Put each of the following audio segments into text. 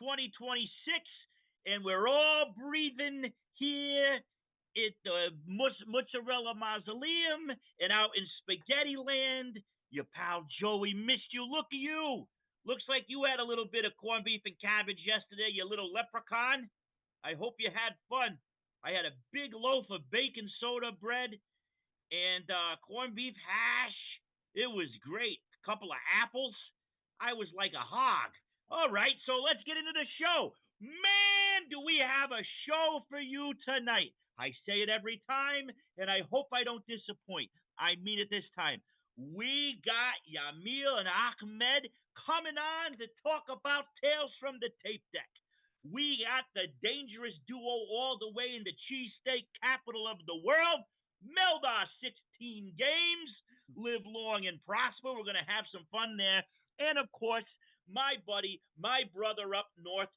2026, and we're all breathing here at the Mozzarella Mausoleum and out in Spaghetti Land. Your pal Joey missed you. Look at you. Looks like you had a little bit of corned beef and cabbage yesterday, you little leprechaun. I hope you had fun. I had a big loaf of bacon soda bread and corned beef hash. It was great. A couple of apples. I was like a hog. All right, so let's get into the show. Man, do we have a show for you tonight. I say it every time, and I hope I don't disappoint. I mean it this time. We got Yamil and Ahmed coming on to talk about Tales from the Tape Deck. We got the dangerous duo all the way in the cheesesteak capital of the world. Meldar 16 games. Live long and prosper. We're going to have some fun there. And, of course, my buddy, my brother up north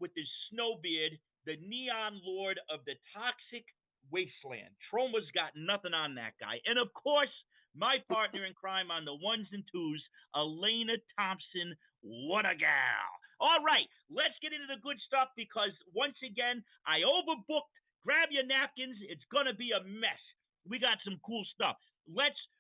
with his snow beard, the neon lord of the toxic wasteland. Troma's got nothing on that guy. And, of course, my partner in crime on the ones and twos, Elena Thompson. What a gal. All right, let's get into the good stuff because, once again, I overbooked. Grab your napkins. It's going to be a mess. We got some cool stuff.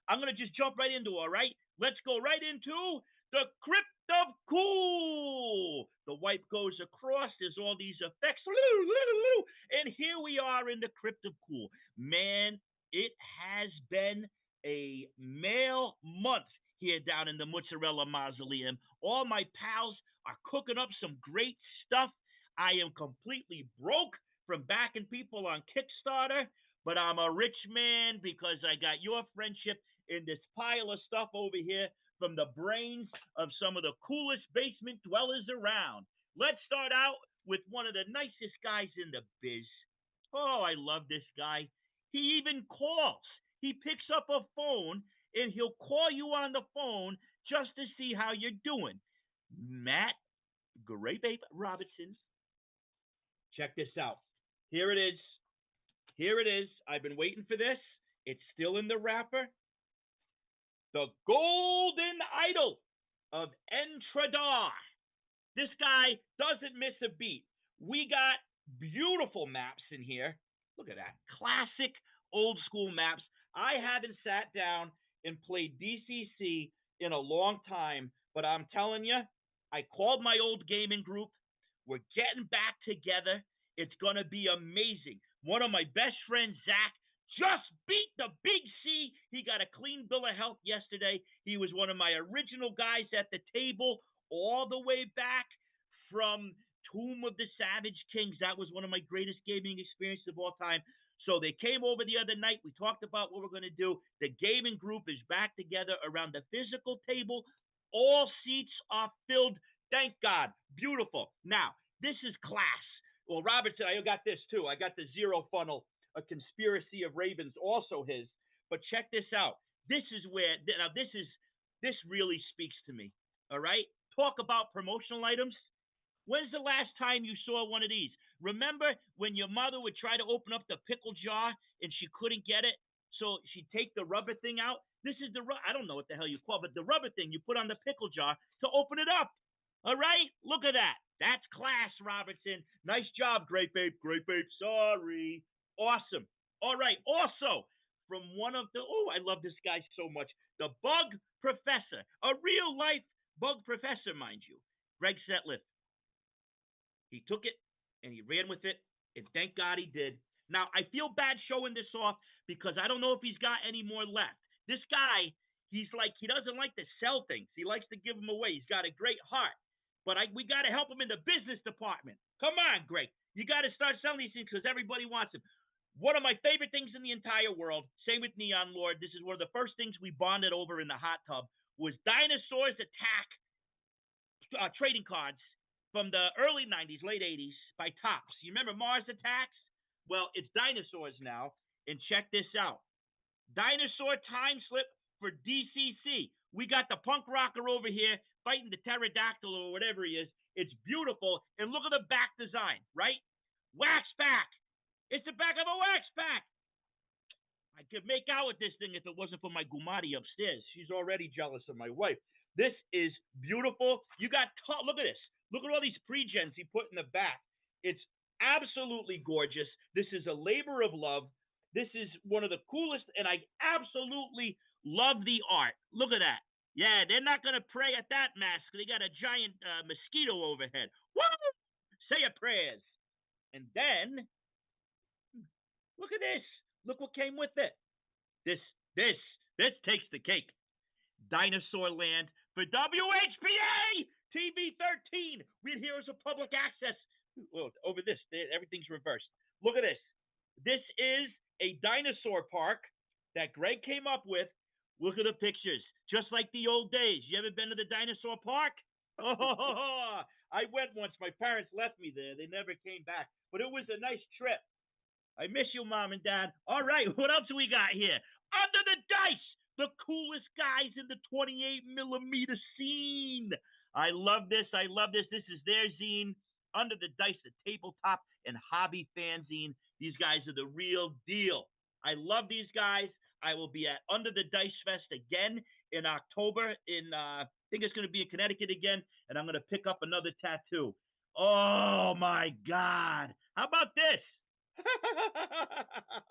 I'm going to just jump right into it, all right? Let's go right into the Crypt of Cool. The wipe goes across. There's all these effects. And here we are in the Crypt of Cool. Man, it has been a mail month here down in the Mozzarella Mausoleum. All my pals are cooking up some great stuff. I am completely broke from backing people on Kickstarter, but I'm a rich man because I got your friendship in this pile of stuff over here from the brains of some of the coolest basement dwellers around. Let's start out with one of the nicest guys in the biz. Oh, I love this guy. He even calls. He picks up a phone, and he'll call you on the phone just to see how you're doing. Matt Grape Robertson. Check this out. Here it is. Here it is. I've been waiting for this. It's still in the wrapper. The Golden Idol of Entradar. This guy doesn't miss a beat. We got beautiful maps in here. Look at that. Classic old school maps. I haven't sat down and played DCC in a long time, but I'm telling you, I called my old gaming group. We're getting back together. It's going to be amazing. One of my best friends, Zach, just beat the Big C. He got a clean bill of health yesterday. He was one of my original guys at the table all the way back from Tomb of the Savage Kings. That was one of my greatest gaming experiences of all time. So they came over the other night. We talked about what we're going to do. The gaming group is back together around the physical table. All seats are filled. Thank God. Beautiful. Now, this is class. Well, Robertson, I got this too. I got the Zero Funnel, A Conspiracy of Ravens, also his. But check this out. This is where, now this really speaks to me. All right? Talk about promotional items. When's the last time you saw one of these? Remember when your mother would try to open up the pickle jar and she couldn't get it? So she'd take the rubber thing out. This is I don't know what the hell you call it, but the rubber thing you put on the pickle jar to open it up. All right? Look at that. That's class, Robertson. Nice job, Great Babe. Great Babe. Sorry. Awesome. All right. Also, from one of the, I love this guy so much. The Bug Professor. A real life bug professor, mind you. Greg Setliff. He took it and he ran with it, and thank God he did. Now, I feel bad showing this off because I don't know if he's got any more left. This guy, he doesn't like to sell things. He likes to give them away. He's got a great heart. But we got to help him in the business department. Come on, Greg. You got to start selling these things because everybody wants them. One of my favorite things in the entire world, same with Neon Lord, this is one of the first things we bonded over in the hot tub, was Dinosaurs Attack trading cards from the early 90s, late 80s by Topps. You remember Mars Attacks? Well, it's dinosaurs now. And check this out. Dinosaur Time Slip for DCC. We got the punk rocker over here fighting the pterodactyl or whatever he is. It's beautiful. And look at the back design, right? Wax back. It's the back of a wax pack. I could make out with this thing if it wasn't for my Gumati upstairs. She's already jealous of my wife. This is beautiful. You got, look at this. Look at all these pre-gens he put in the back. It's absolutely gorgeous. This is a labor of love. This is one of the coolest, and I absolutely love the art. Look at that. Yeah, they're not going to pray at that mask. They got a giant mosquito overhead. Woo! Say your prayers. And then, look at this. Look what came with it. This takes the cake. Dinosaur Land for WHPA TV 13 with Heroes of Public Access. Well, over this, everything's reversed. Look at this. This is a dinosaur park that Greg came up with. Look at the pictures, just like the old days. You ever been to the dinosaur park? Oh, I went once. My parents left me there. They never came back, but it was a nice trip. I miss you, Mom and Dad. All right, what else we got here? Under the Dice, the coolest guys in the 28mm scene. I love this. I love this. This is their zine. Under the Dice, the tabletop and hobby fanzine. These guys are the real deal. I love these guys. I will be at Under the Dice Fest again in October. I think it's going to be in Connecticut again, and I'm going to pick up another tattoo. Oh, my God. How about this?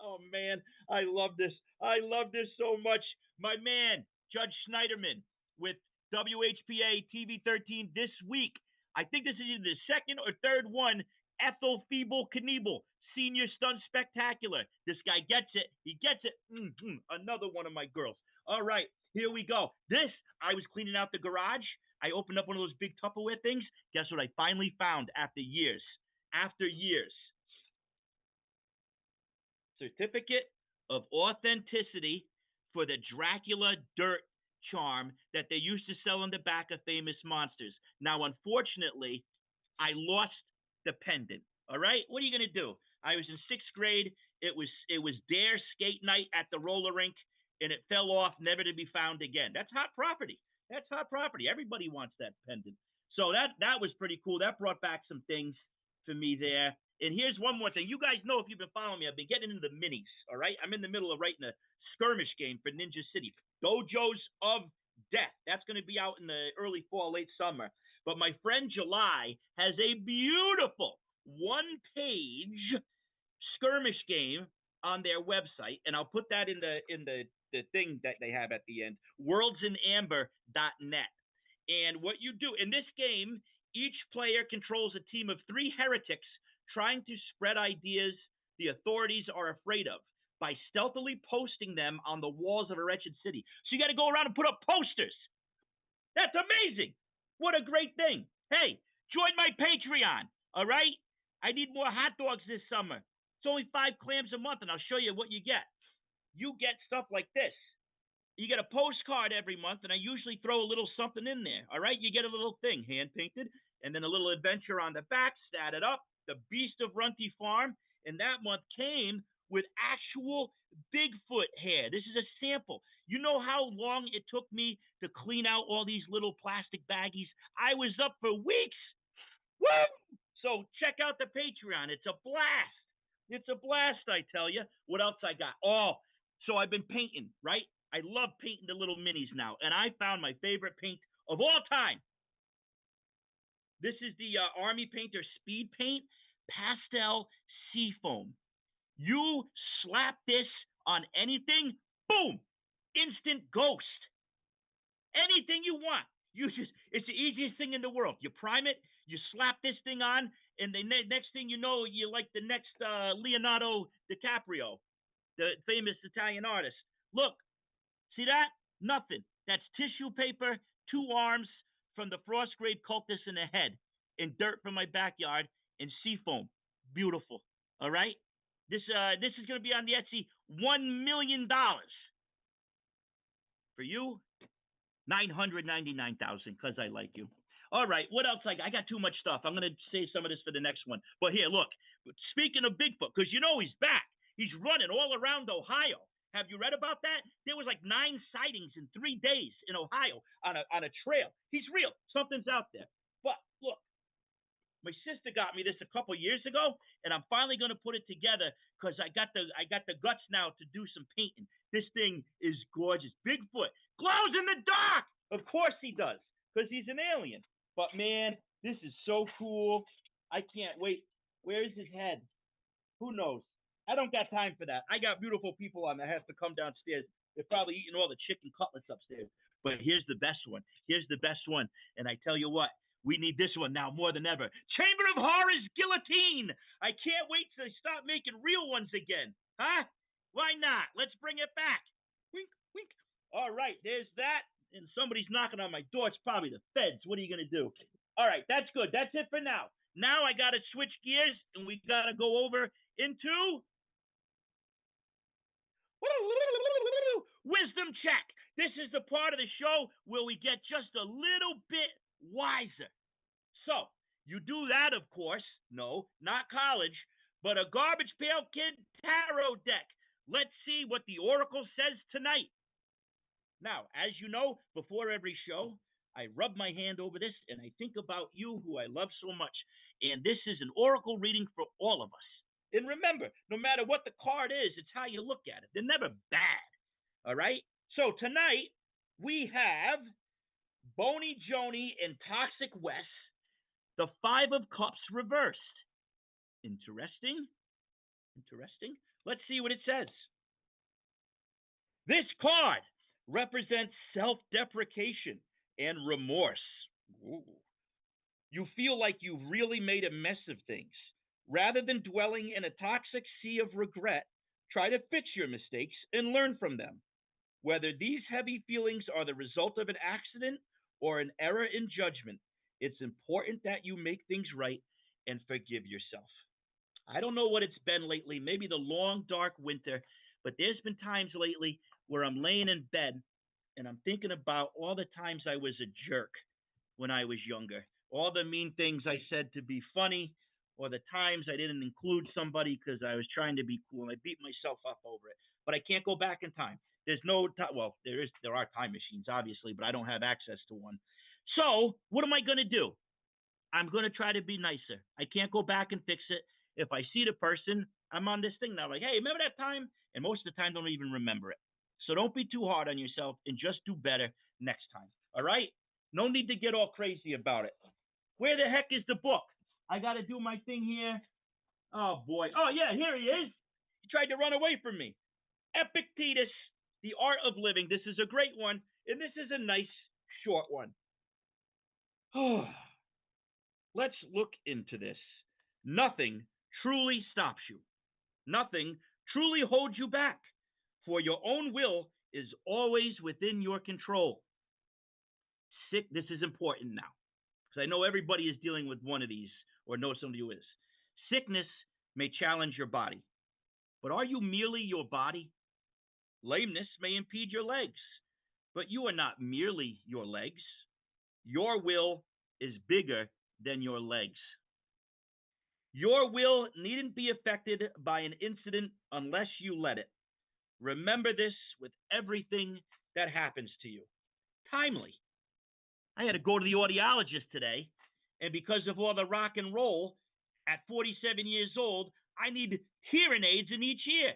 Oh, man. I love this. I love this so much. My man, Judge Schneiderman, with WHPA TV 13 this week. I think this is either the second or third one. Ethel Feeble Knievel, Senior Stunt Spectacular. This guy gets it. He gets it. Another one of my girls. All right, here we go. This, I was cleaning out the garage. I opened up one of those big Tupperware things. Guess what I finally found after years? After years. Certificate of Authenticity for the Dracula Dirt charm that they used to sell on the back of Famous Monsters. Now, unfortunately, I lost the pendant. All right, what are you gonna do? I was in 6th grade. It was Dare skate night at the roller rink, and it fell off, never to be found again. That's hot property. That's hot property. Everybody wants that pendant. So that was pretty cool. That brought back some things for me there. And here's one more thing. You guys know, if you've been following me, I've been getting into the minis, all right? I'm in the middle of writing a skirmish game for Ninja City. Dojos of Death. That's going to be out in the early fall, late summer. But my friend July has a beautiful one-page skirmish game on their website, and I'll put that in the thing that they have at the end, worldsinamber.net. And what you do in this game, each player controls a team of 3 heretics trying to spread ideas the authorities are afraid of by stealthily posting them on the walls of a wretched city. So you got to go around and put up posters. That's amazing. What a great thing. Hey, join my Patreon, all right? I need more hot dogs this summer. It's only 5 clams a month, and I'll show you what you get. You get stuff like this. You get a postcard every month, and I usually throw a little something in there, all right? You get a little thing, hand-painted, and then a little adventure on the back, stat it up, the Beast of Runty Farm, and that month came with actual Bigfoot hair. This is a sample. You know how long it took me to clean out all these little plastic baggies? I was up for weeks. Woo! So check out the Patreon. It's a blast. It's a blast, I tell you. What else I got? Oh, so I've been painting, right? I love painting the little minis now, and I found my favorite paint of all time. This is the Army Painter Speed Paint Pastel Seafoam. You slap this on anything, boom, instant ghost. Anything you want. It's the easiest thing in the world. You prime it, you slap this thing on, and the next thing you know, you're like the next Leonardo DiCaprio, the famous Italian artist. Look, see that? Nothing. That's tissue paper, 2 arms from the frost-grave cultist in the head, and dirt from my backyard, and seafoam. Beautiful. All right? This is going to be on the Etsy, $1 million. For you, $999,000, because I like you. All right, what else? I got too much stuff. I'm going to save some of this for the next one. But here, look. Speaking of Bigfoot, because you know he's back. He's running all around Ohio. Have you read about that? There was like 9 sightings in 3 days in Ohio on a trail. He's real. Something's out there. But look, my sister got me this a couple years ago, and I'm finally going to put it together because I got the guts now to do some painting. This thing is gorgeous. Bigfoot glows in the dark. Of course he does, because he's an alien. But man, This is so cool. I can't wait. Where is his head? Who knows? I don't got time for that. I got beautiful people on that have to come downstairs. They're probably eating all the chicken cutlets upstairs. But here's the best one. Here's the best one. And I tell you what, we need this one now more than ever. Chamber of Horrors Guillotine. I can't wait till they start making real ones again. Huh? Why not? Let's bring it back. Wink, wink. All right, there's that. And somebody's knocking on my door. It's probably the feds. What are you going to do? All right, that's good. That's it for now. Now I got to switch gears, and we got to go over into wisdom check. This is the part of the show where we get just a little bit wiser. So, you do that, of course. No, not college, but a Garbage Pail Kid tarot deck. Let's see what the Oracle says tonight. Now, as you know, before every show, I rub my hand over this and I think about you who I love so much. And this is an Oracle reading for all of us. And remember, no matter what the card is, it's how you look at it. They're never bad. All right? So tonight, we have Boney Joni and Toxic Wes, the Five of Cups reversed. Interesting. Interesting. Let's see what it says. This card represents self-deprecation and remorse. Ooh. You feel like you've really made a mess of things. Rather than dwelling in a toxic sea of regret, try to fix your mistakes and learn from them. Whether these heavy feelings are the result of an accident or an error in judgment, it's important that you make things right and forgive yourself. I don't know what it's been lately, maybe the long, dark winter, but there's been times lately where I'm laying in bed and I'm thinking about all the times I was a jerk when I was younger, all the mean things I said to be funny, or the times I didn't include somebody because I was trying to be cool. I beat myself up over it, but I can't go back in time. There's no time. Well, there are time machines, obviously, but I don't have access to one. So what am I going to do? I'm going to try to be nicer. I can't go back and fix it. If I see the person, I'm on this thing now, like, hey, remember that time? And most of the time, don't even remember it. So don't be too hard on yourself and just do better next time. All right? No need to get all crazy about it. Where the heck is the book? I got to do my thing here. Oh, boy. Oh, yeah, here he is. He tried to run away from me. Epictetus, The Art of Living. This is a great one, and this is a nice, short one. Let's look into this. Nothing truly stops you. Nothing truly holds you back, for your own will is always within your control. This is important now, because I know everybody is dealing with one of these, or knows somebody who is. Sickness may challenge your body, but are you merely your body? Lameness may impede your legs, but you are not merely your legs. Your will is bigger than your legs. Your will needn't be affected by an incident unless you let it. Remember this with everything that happens to you. Timely. I had to go to the audiologist today, and because of all the rock and roll, at 47 years old, I need hearing aids in each ear.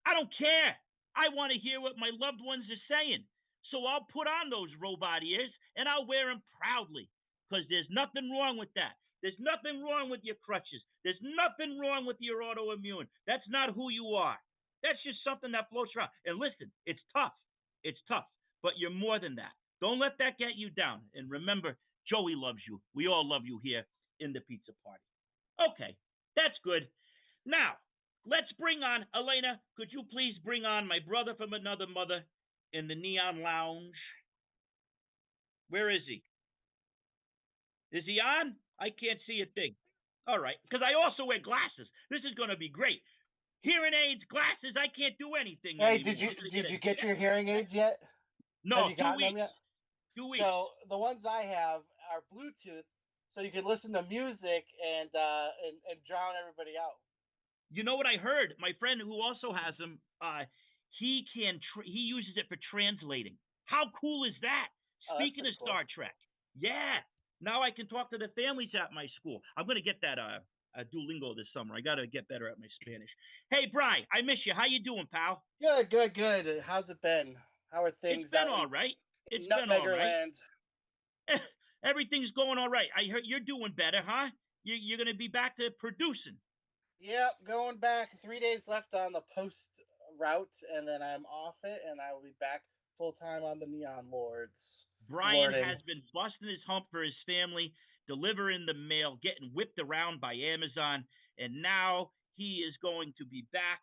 I don't care. I want to hear what my loved ones are saying. So I'll put on those robot ears, and I'll wear them proudly, because there's nothing wrong with that. There's nothing wrong with your crutches. There's nothing wrong with your autoimmune. That's not who you are. That's just something that floats around. And listen, it's tough. It's tough, but you're more than that. Don't let that get you down. And remember, Joey loves you. We all love you here in the pizza party. Okay, that's good. Now, let's bring on, Elena, could you please bring on my brother from another mother in the Neon Lounge? Where is he? Is he on? I can't see a thing. All right, because I also wear glasses. This is going to be great. Hearing aids, glasses, I can't do anything Hey, anymore. did you get your hearing aids yet? No, have you 2 gotten weeks. them yet? 2 weeks. So the ones I have are Bluetooth, so you can listen to music and drown everybody out. You know what I heard? My friend who also has them, he uses it for translating. How cool is that? Speaking of cool. Star Trek, yeah. Now I can talk to the families at my school. I'm gonna get that Duolingo this summer. I gotta get better at my Spanish. Hey, Brian, I miss you. How you doing, pal? Good. How's it been? How are things? It's been all right. It's been all right. Nutmeggerland. Everything's going all right. I heard you're doing better, huh? You're going to be back to producing. Yep, going back. 3 days left on the post route, and then I'm off it, and I will be back full time on the Neon Lords. Brian Lording. has been busting his hump for his family, delivering the mail, getting whipped around by Amazon, and now he is going to be back.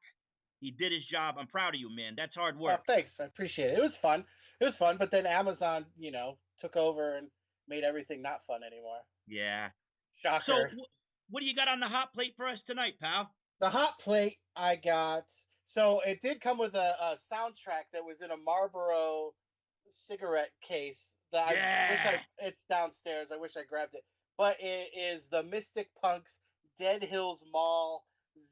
He did his job. I'm proud of you, man. That's hard Oh, work. thanks. I appreciate it. It was fun. It was fun, but then Amazon, took over and made everything not fun anymore. Yeah. So, Shocker. what do you got on the hot plate for us tonight, pal? The hot plate I got. So it did come with a soundtrack that was in a Marlboro cigarette case that I wish Yeah. it's downstairs. I wish I grabbed it. But it is the Mystic Punks Dead Hills Mall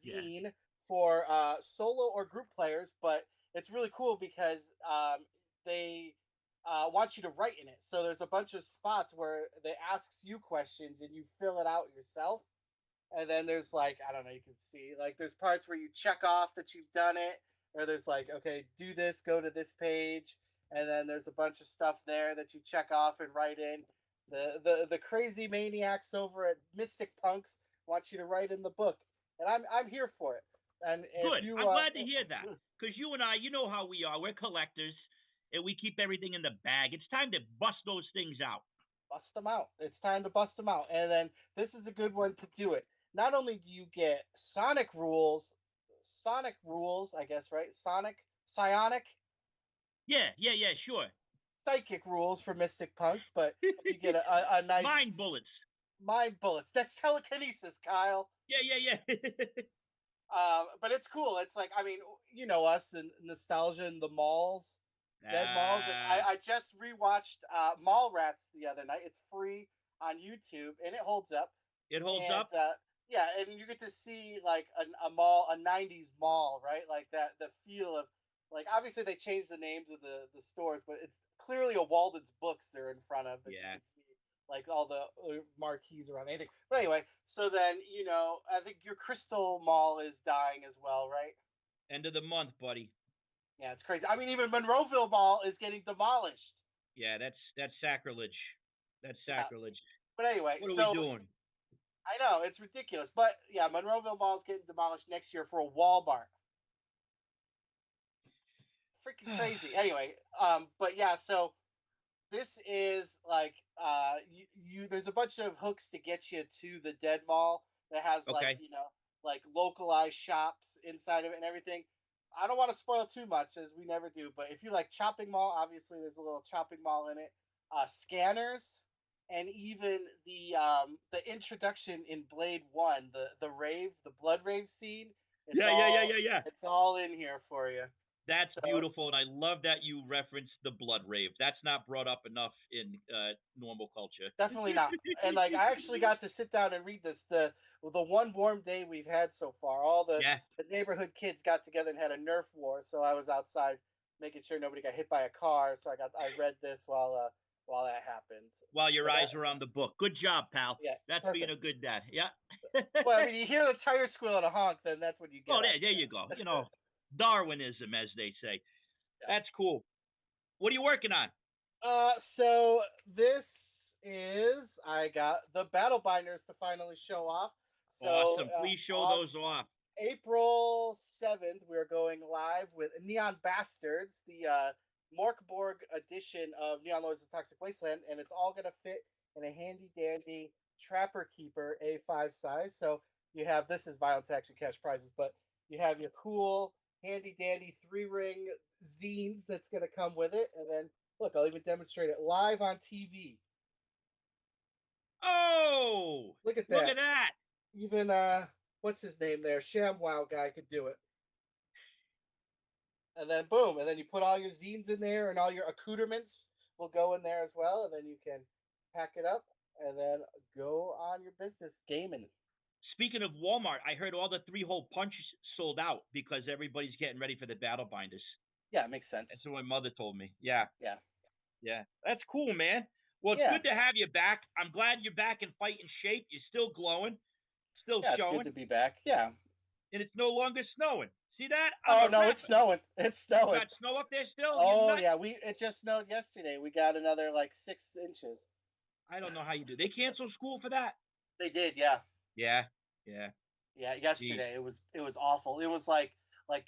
Yeah. zine for solo or group players. But it's really cool because they want you to write in it. So there's a bunch of spots where they asks you questions and you fill it out yourself. And then there's like, I don't know, you can see like there's parts where you check off that you've done it, or there's like, okay, do this, go to this page, and then there's a bunch of stuff there that you check off and write in. The crazy maniacs over at Mystic Punks want you to write in the book, and I'm here for it. And if Good. you I'm glad to hear that. Because you and I, you know how we are. We're collectors, and we keep everything in the bag. It's time to bust those things out. bust them out. It's time to bust them out. And then this is a good one to do it. Not only do you get Sonic rules, I guess, right? Psionic, Yeah, sure. psychic rules for Mystic Punks, but you get a nice Mind bullets. mind bullets. That's telekinesis, Kyle. Yeah. But it's cool. It's like, I mean, you know us and nostalgia in the malls, dead malls. I just rewatched Mallrats the other night. It's free on YouTube and it holds up. It holds And up. yeah, and you get to see like a mall, a '90s mall, right? Like that, the feel of like obviously they changed the names of the stores, but it's clearly a Walden's Books they're in front of that you Yeah. can see like all the marquees around anything. But anyway, so then I think your Crystal Mall is dying as well, right? End of the month, buddy. Yeah, it's crazy. I mean, even Monroeville Mall is getting demolished. Yeah, that's sacrilege. That's Yeah, sacrilege. but anyway, What are we so doing? I know it's ridiculous, but yeah, Monroeville Mall is getting demolished next year for a Walmart. Freaking crazy. Anyway, but yeah, so this is like you there's a bunch of hooks to get you to the Dead Mall that has like Okay. like localized shops inside of it and everything. I don't want to spoil too much as we never do, but if you like chopping mall, obviously there's a little chopping mall in it. Scanners and even the introduction in Blade 1, the blood rave scene. It's Yeah. it's all in here for you. That's So beautiful, and I love that you referenced the blood rave. That's not brought up enough in normal culture. definitely not. And like I actually got to sit down and read this the one warm day we've had so far. All Yeah. the neighborhood kids got together and had a Nerf war. So I was outside making sure nobody got hit by a car. So I read this while that happened. While So your eyes are on the book. Good job, pal. yeah, That's being perfect. a good dad. Yeah. Well, I mean, you hear the tire squeal at a honk, then that's what you get. Oh, there you go. Darwinism, as they say. Yeah. That's cool. What are you working on? So this is I got the battle binders to finally show off. So Awesome. Please show on those off. April 7th, we're going live with Neon Bastards, the Morkborg edition of Neon Lords of the Toxic Wasteland, and it's all gonna fit in a handy dandy Trapper Keeper A5 size. So you have this is Violence Action Cash prizes, but you have your cool handy dandy 3-ring zines that's gonna come with it, and then look, I'll even demonstrate it live on TV. Oh, Look at look that. at that. Even what's his name there? ShamWow guy could do it. And then boom, and then you put all your zines in there, and all your accoutrements will go in there as well, and then you can pack it up and then go on your business gaming. Speaking of Walmart, I heard all the 3-hole punch sold out because everybody's getting ready for the battle binders. Yeah, it makes sense. That's what my mother told me. Yeah. Yeah. That's cool, man. Well, it's Yeah. good to have you back. I'm glad you're back in fighting shape. You're still glowing, still Yeah, it's showing, good to be back. Yeah. and it's no longer snowing. See that? Oh I'm a no, rapper. it's snowing. It's You snowing. got snow up there still? You Oh nuts? yeah, it just snowed yesterday. We got another like 6 inches. I don't know how you do. They cancel school for that? They did, yeah. Yeah, yeah. Yeah, Jeez, yesterday it was awful. It was like like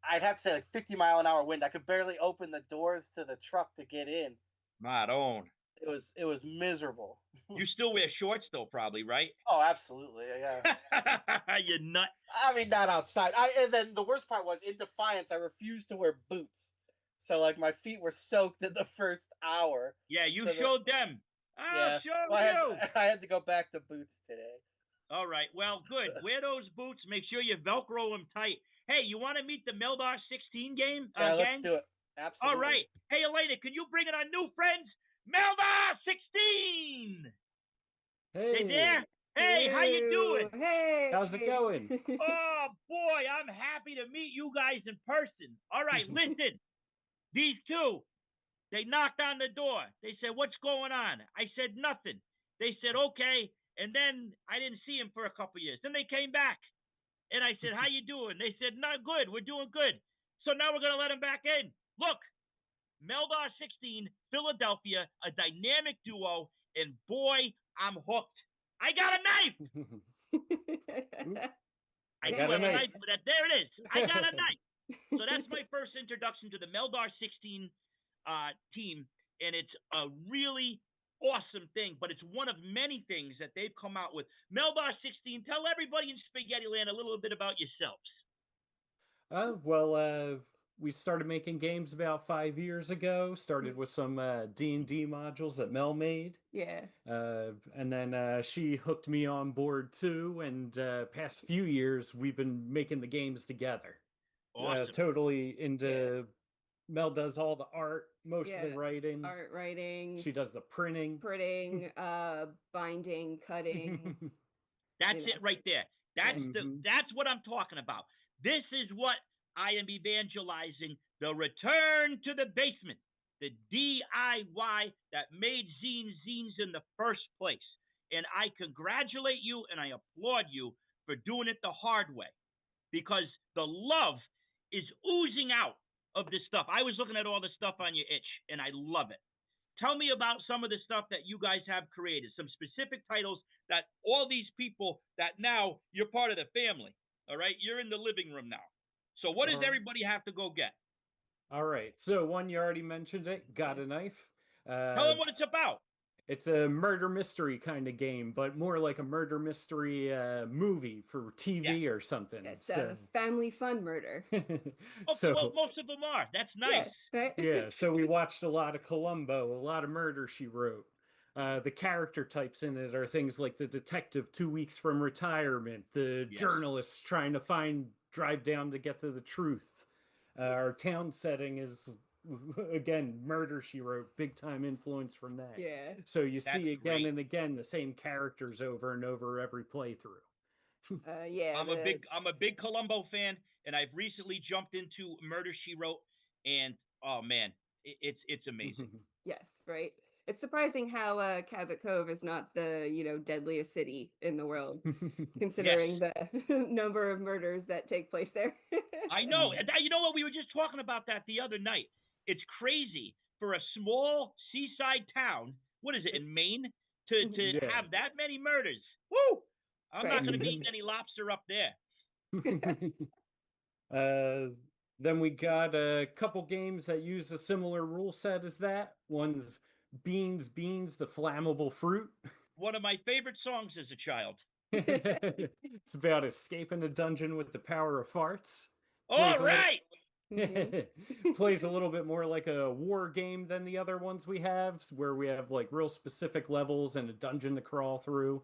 I'd have to say like 50-mile-an-hour wind. I could barely open the doors to the truck to get in. my own. It was miserable. You still wear shorts though, probably, right? Oh, absolutely. Yeah. You nut. I mean, not outside. And then the worst part was, in defiance, I refused to wear boots. So like my feet were soaked in the first hour. Yeah, you So that showed them. I'll yeah, show well, you. I had to go back to boots today. All right. Well, good. Wear those boots. Make sure you Velcro them tight. Hey, you want to meet the Meldar 16 Yeah, let's gang? do it. All Absolutely. right. Hey, Elena, can you bring in our new friends, Meldar 16? They Hey, there? Hey, how you doing? Hey. how's it going? Oh boy, I'm happy to meet you guys in person. All right, listen. These two, they knocked on the door. They said, "What's going on?" I said, "Nothing." They said, "Okay." And then I didn't see him for a couple years. Then they came back, and I said, "How you doing?" They said, "Not good. We're doing good." So now we're gonna let them back in. Look, Meldar 16, Philadelphia, a dynamic duo, and boy, I'm hooked. I got a knife. I got do a have a knife. knife, but there it is. I got a knife. So that's my first introduction to the Meldar 16 team, and it's a really awesome thing, but it's one of many things that they've come out with. Meldar 16, tell everybody in Spaghetti Land a little bit about yourselves. We started making games about 5 years ago. Started with some D&D modules that Mel made. Yeah. And then she hooked me on board too. And past few years, we've been making the games together. Awesome. Totally into. Mel does all the art, most of the Yeah. writing. Art writing, She does the printing. binding, cutting. That's it right there. That's what I'm talking about. This is what I am evangelizing: the return to the basement, the DIY that made zines in the first place. And I congratulate you and I applaud you for doing it the hard way, because the love is oozing out of this stuff. I was looking at all the stuff on your itch and I love it. Tell me about some of the stuff that you guys have created, some specific titles that all these people that now you're part of the family. All right, you're in the living room now. So what does everybody have to go get? All right. So one, you already mentioned it. Got a Knife. Tell them what it's about. It's a murder mystery kind of game, but more like a murder mystery movie for TV or something. It's a family fun murder. Well, most of them are. That's nice. Yeah, right? Yeah, so we watched a lot of Columbo, a lot of Murder, She Wrote. The character types in it are things like the detective 2 weeks from retirement, the journalist trying to drive down to get to the truth. Our town setting is, again, Murder, She Wrote, big time influence from that. Yeah. So you see again and again the same characters over and over every playthrough. Yeah. I'm a big Columbo fan, and I've recently jumped into Murder She Wrote, and oh man, it's amazing. Yes, right. It's surprising how Cabot Cove is not the deadliest city in the world, considering the number of murders that take place there. I know. And you know what? We were just talking about that the other night. It's crazy for a small seaside town. What is it in Maine to have that many murders? Woo! I'm not going to be eating any lobster up there. Then we got a couple games that use a similar rule set as that. One's Beans, The Flammable Fruit. One of my favorite songs as a child. It's about escaping a dungeon with the power of farts. All right! Plays a little bit more like a war game than the other ones we have, where we have like real specific levels and a dungeon to crawl through.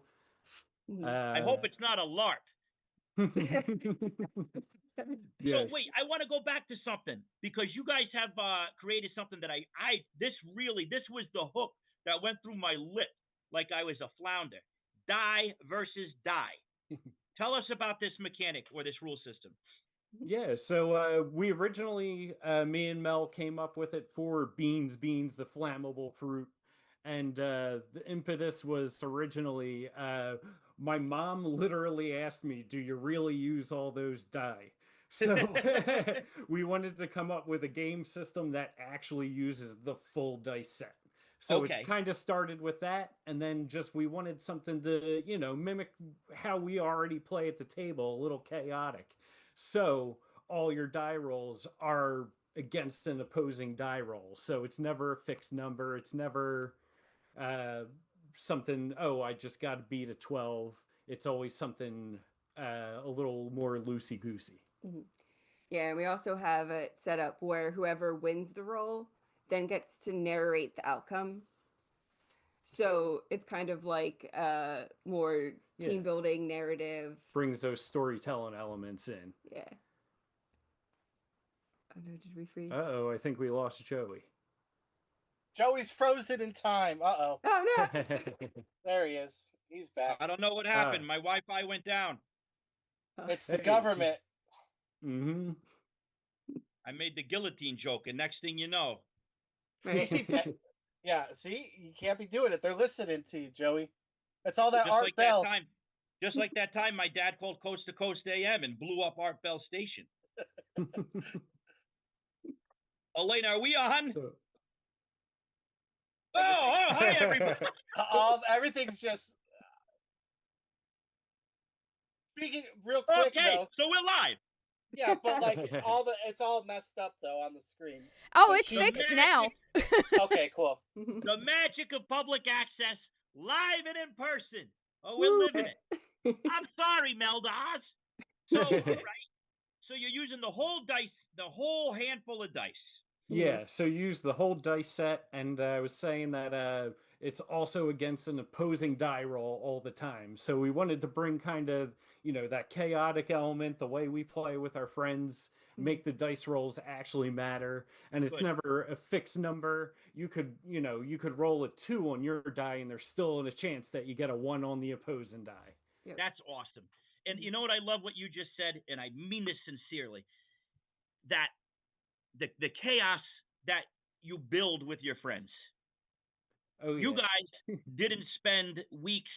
I hope it's not a LARP. Yes. So wait, I want to go back to something, because you guys have created something that this was the hook that went through my lip like I was a flounder. Die versus die. Tell us about this mechanic or this rule system. Yeah, so we originally, me and Mel came up with it for Beans, The Flammable Fruit. And the impetus was originally, my mom literally asked me, do you really use all those die? So we wanted to come up with a game system that actually uses the full dice set. So it's Okay. kind of started with that, and then just we wanted something to, mimic how we already play at the table, a little chaotic. So all your die rolls are against an opposing die roll. So it's never a fixed number. It's never uh, something, oh, I just got to beat a 12. It's always something a little more loosey goosey. Yeah, and we also have it set up where whoever wins the roll then gets to narrate the outcome. So it's kind of like more team building narrative. Brings those storytelling elements in. Yeah. Oh no, did we freeze? Uh-oh, I think we lost Joey. Joey's frozen in time. Uh-oh. Oh no! There he is. He's back. I don't know what happened. My Wi-Fi went down. It's the government. Mm-hmm. I made the guillotine joke, and next thing you know. Right. Yeah, see? You can't be doing it. They're listening to you, Joey. That's all that Just Art like Bell. that time. Just like that time my dad called Coast to Coast AM and blew up Art Bell Station. Elena, are we on? Hi everybody. Everything's just speaking real quick. Okay, though. so we're live. Yeah, but like it's all messed up though on the screen. Oh, So it's fixed now. Okay, cool. The magic of public access, live and in person. Oh, we're living it. I'm sorry, Meldas. So, right. So you're using the whole handful of dice. Yeah, so use the whole dice set, and I was saying that it's also against an opposing die roll all the time. So we wanted to bring kind of, that chaotic element, the way we play with our friends, make the dice rolls actually matter. And it's never a fixed number. You could roll a 2 on your die, and there's still a chance that you get a 1 on the opposing die. Yep. That's awesome. And you know what? I love what you just said, and I mean this sincerely, that the chaos that you build with your friends. Oh, yeah. You guys didn't spend weeks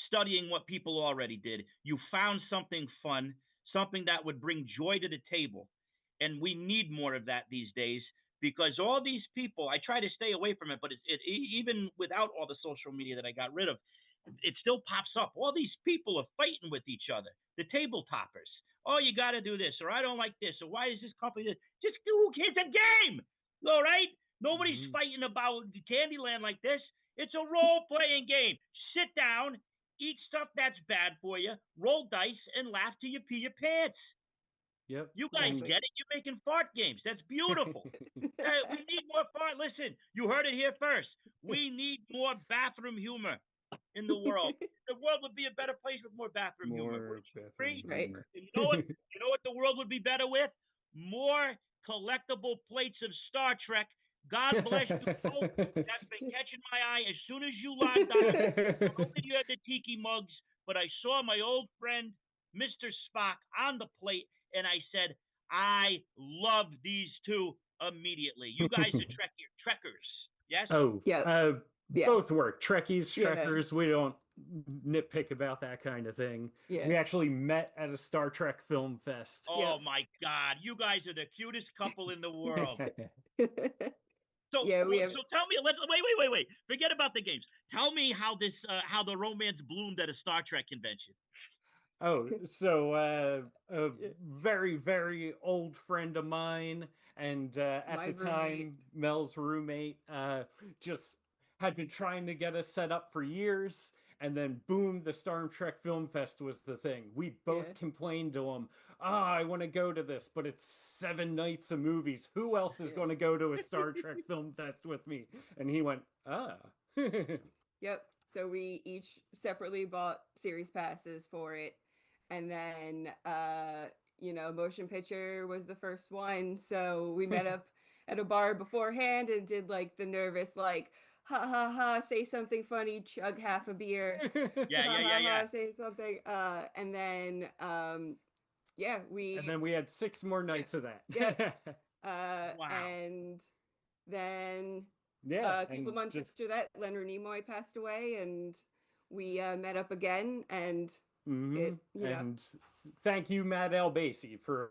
studying what people already did. You found something fun, something that would bring joy to the table. And we need more of that these days, because all these people, I try to stay away from it, but even without all the social media that I got rid of, it still pops up. All these people are fighting with each other. The table toppers. Oh, you got to do this, or I don't like this, or why is this company this? Just do it's a game, all right? Nobody's fighting about Candyland like this. It's a role-playing game. Sit down, eat stuff that's bad for you, roll dice, and laugh till you pee your pants. Yep. You guys get it? You're making fart games. That's beautiful. We need more fart. Listen, you heard it here first. We need more bathroom humor in the world. The world would be a better place with more bathroom humor. Right. You know what? You know what the world would be better with? More collectible plates of Star Trek. God bless you both. That's been catching my eye. As soon as you logged on, not only you had the tiki mugs, but I saw my old friend Mr. Spock on the plate, and I said, I love these two immediately. You guys are Trekkers, yes? Oh, yeah. Yes. Both work. Trekkies, Trekkers. Yeah. We don't nitpick about that kind of thing. Yeah. We actually met at a Star Trek film fest. Oh my God, you guys are the cutest couple in the world. So yeah, so tell me. Wait. Forget about the games. Tell me how the romance bloomed at a Star Trek convention. Oh, so a very, very old friend of mine, and at the time, Mel's roommate, just had been trying to get us set up for years, and then boom, the Star Trek Film Fest was the thing. We both complained to him, I want to go to this, but it's 7 nights of movies. Who else is going to go to a Star Trek Film Fest with me? And he went, Yep. So we each separately bought series passes for it. And then, motion picture was the first one. So we met up at a bar beforehand and did like the nervous, like, ha ha ha, say something funny, chug half a beer. Yeah. Say something. And then we had 6 more nights of that. Wow. And then a couple months after that, Leonard Nimoy passed away, and we met up again, and and thank you, Matt Albasi, for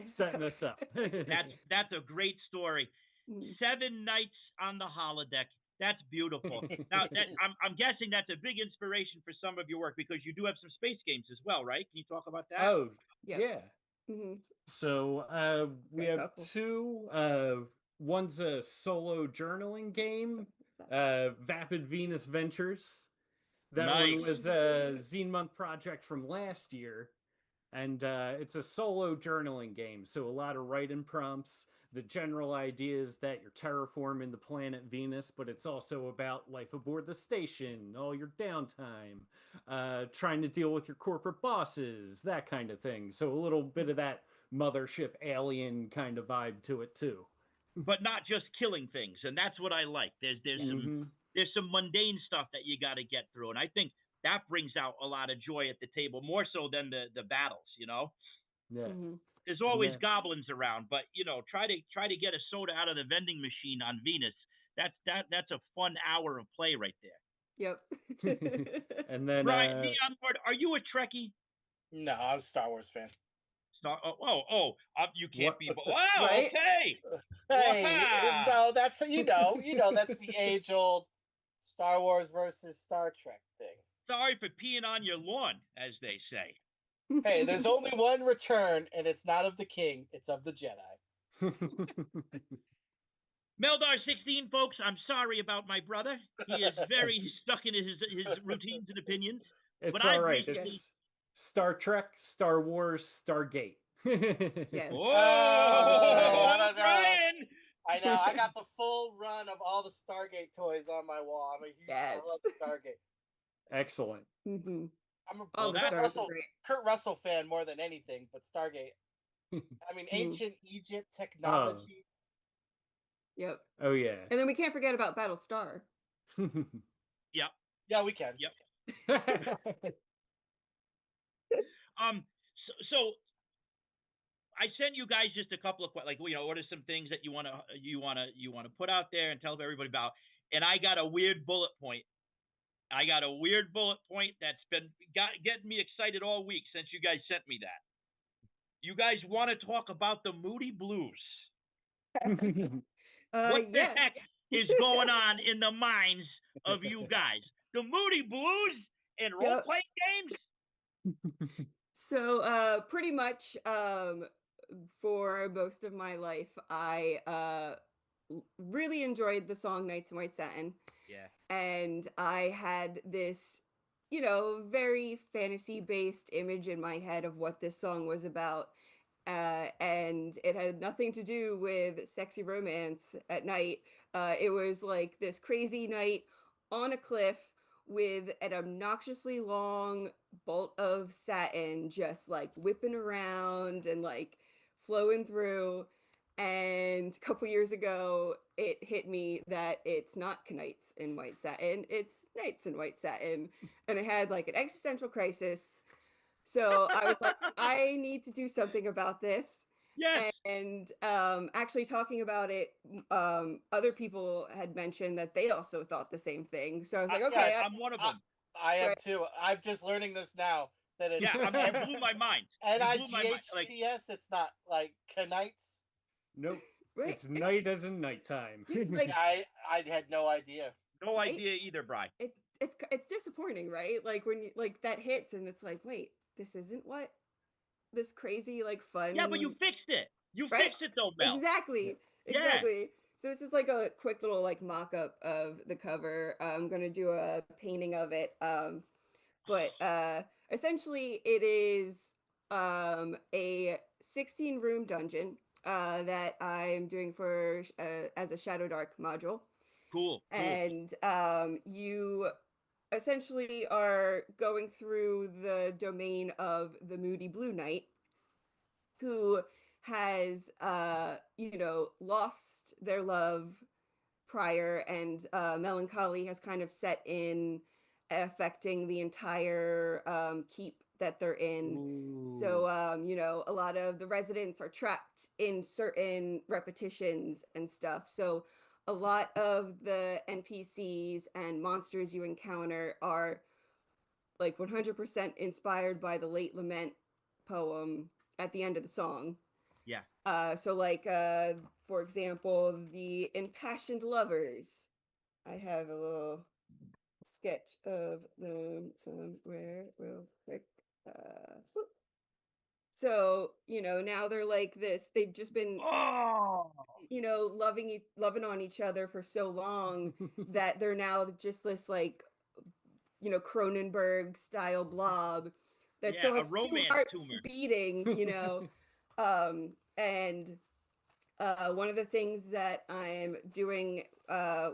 setting us up. That's a great story. 7 nights on the holodeck. That's beautiful. Now, I'm guessing that's a big inspiration for some of your work because you do have some space games as well, right? Can you talk about that? Oh, Yep. yeah. Mm-hmm. So we Got a have couple. two. One's a solo journaling game, Vapid Venus Ventures. That Nice. one was a Zine Month project from last year, and it's a solo journaling game. So a lot of writing prompts. The general idea is that you're terraforming the planet Venus, but it's also about life aboard the station, all your downtime, trying to deal with your corporate bosses, that kind of thing. So a little bit of that mothership alien kind of vibe to it too. But not just killing things, and that's what I like. There's some mundane stuff that you got to get through, and I think that brings out a lot of joy at the table, more so than the battles. Yeah. Mm-hmm. There's always goblins around, but try to get a soda out of the vending machine on Venus. That's a fun hour of play right there. Yep. And then Brian, Neon Lord, are you a Trekkie? No, I'm a Star Wars fan. You can't What? be. Wow, Right? okay. Hey, Wow. no, that's that's the age-old Star Wars versus Star Trek thing. Sorry for peeing on your lawn, as they say. Hey, there's only one return, and it's not of the king; it's of the Jedi. Meldar 16, folks, I'm sorry about my brother. He is very stuck in his routines and opinions. It's but all I've right. recently... It's Star Trek, Star Wars, Stargate. Yes. Oh, I don't know. Brian! I know. I got the full run of all the Stargate toys on my wall. I love Stargate. Excellent. Mm-hmm. I'm a All the stars are great. Kurt Russell fan more than anything, but Stargate. I mean, ancient Egypt technology. Yep. Oh yeah. And then we can't forget about Battlestar. Yep. Yeah, we can. Yep. So I sent you guys just a couple of what are some things that you want to put out there and tell everybody about? And I got a weird bullet point. That's been getting me excited all week since you guys sent me that. You guys want to talk about the Moody Blues? What the heck is going on in the minds of you guys? The Moody Blues and role-playing games? So pretty much for most of my life, I really enjoyed the song Nights in White Satin. Yeah. And I had this, very fantasy-based image in my head of what this song was about. And it had nothing to do with sexy romance at night. It was like this crazy night on a cliff with an obnoxiously long bolt of satin just like whipping around and like flowing through. And a couple years ago, it hit me that it's not Knights in White Satin, it's Nights in White Satin. And I had like an existential crisis. So I was like, I need to do something about this. Yes. And actually talking about it, other people had mentioned that they also thought the same thing. So I was like, okay. I'm one of them. I am too. I'm just learning this now. That it's, it blew my mind. NIGHTS, it's not like Knights. Nope. Right. It's night as in nighttime. Like, I had no idea. No idea either, Brian. It's disappointing, right? Like when you like that hits and it's like, wait, this isn't what this crazy like fun. Yeah, but you fixed it. You fixed it though, Mel. Exactly. So this is like a quick little like mock-up of the cover. I'm gonna do a painting of it. But essentially it is a 16-room dungeon that I'm doing for as a Shadow Dark module. Cool. And you essentially are going through the domain of the Moody Blue Knight, who has lost their love prior, and melancholy has kind of set in, affecting the entire keep that they're in. Ooh. So a lot of the residents are trapped in certain repetitions and stuff. So a lot of the NPCs and monsters you encounter are like 100% inspired by the Late Lament poem at the end of the song. Yeah. So like for example, the impassioned lovers I have a little sketch of them somewhere real quick. Whoop. So, now they're like this. They've just been, Oh, loving on each other for so long that they're now just this like, Cronenberg style blob that yeah, still a has two romance hearts tumor. beating. And one of the things that I'm doing